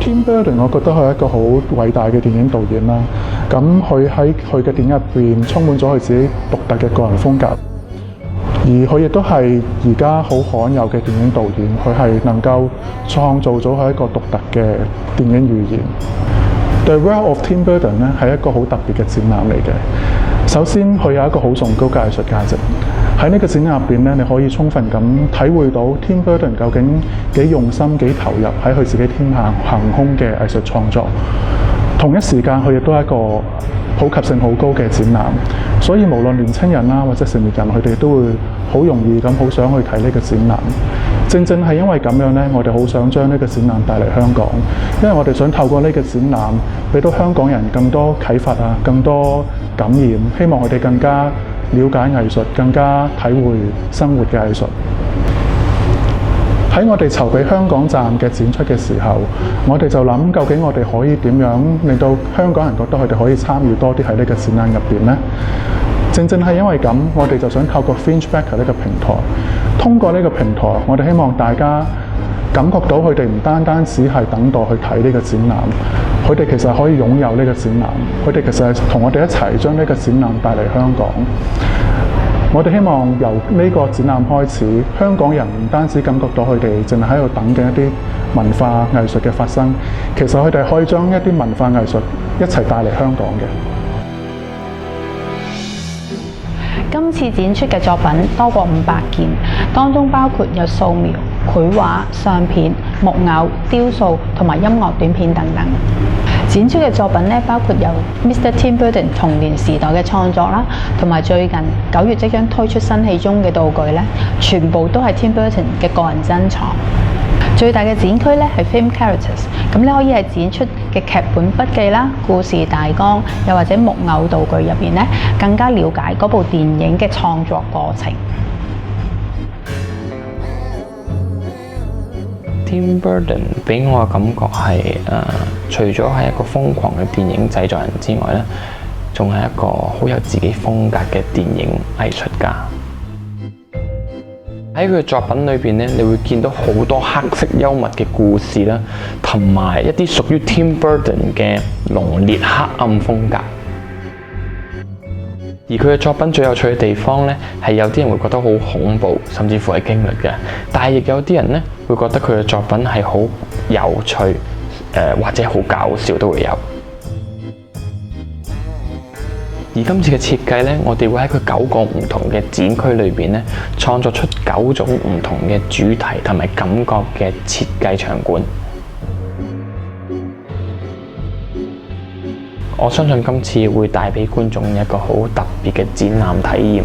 Tim Burton 我覺得佢係一個好偉大嘅電影導演啦。咁佢喺佢嘅電影入邊充滿咗佢自己獨特嘅個人風格，而佢亦都係而家好罕有嘅電影導演，佢係能夠創造咗佢一個獨特嘅電影語言。The World of Tim Burton 咧係一個好特別嘅展覽嚟嘅。首先，佢有一個好崇高嘅藝術價值。喺呢個展覽入邊咧，你可以充分咁體會到 Tim Burton 究竟幾用心、幾投入喺佢自己天馬行空嘅藝術創作。同一時間，佢亦都係一個普及性好高嘅展覽，所以無論年輕人啦或者成年人，佢哋都會好容易咁好想去睇呢個展覽。正正係因為咁樣咧，我哋好想將呢個展覽帶嚟香港，因為我哋想透過呢個展覽，俾到香港人更多啟發啊，更多感染，希望佢哋更加了解藝術，更加體會生活嘅藝術。喺我哋籌備香港站嘅展出嘅時候，我哋就諗究竟我哋可以點樣令到香港人覺得佢哋可以參與多啲喺呢個展覽入邊呢？正正係因為咁，我哋就想透過 Finchbacker 呢個平台，通過呢個平台，我哋希望大家感覺到佢哋唔單單只係等待去睇呢個展覽，佢哋其實可以擁有呢個展覽，佢哋其實係同我哋一齊將呢個展覽帶嚟香港。我哋希望由呢個展覽開始，香港人唔單止感覺到佢哋淨係喺度等緊一啲文化藝術嘅發生，其實佢哋可以將一啲文化藝術一齊帶嚟香港嘅。今次展出嘅作品多過500件，當中包括有素描、繪畫、相片、木偶、雕塑同埋音樂短片等等。展出嘅作品咧，包括有 Mr. Tim Burton 童年時代嘅創作啦，同埋最近9月即將推出新戲中嘅道具咧，全部都係 Tim Burton 嘅個人珍藏。最大嘅展區咧係 Film Characters， 咁你可以喺展出嘅劇本筆記啦、故事大綱，又或者木偶道具入邊咧，更加了解嗰部電影嘅創作過程。Tim Burton 俾我嘅感覺係除咗係一個瘋狂嘅電影製作人之外咧，仲係一個好有自己風格嘅電影藝術家。喺佢嘅作品裏邊咧，你會見到好多黑色幽默嘅故事啦，同埋一啲屬於 Tim Burton 嘅濃烈黑暗風格。而佢嘅作品最有趣嘅地方咧，係有啲人會覺得好恐怖，甚至乎係驚慄嘅，但係亦有啲人咧會覺得佢嘅作品係好有趣，或者好搞笑都會有。而今次嘅設計咧，我哋會喺佢9個唔同嘅展區裏邊咧，創作出9種唔同嘅主題同埋感覺嘅設計場館。我相信今次會帶俾觀眾一個好特別嘅展覽體驗。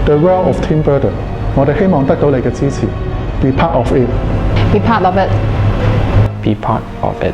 The World of Tim Burton， 我哋希望得到你嘅支持。Be part of it. Be part of it. Be part of it.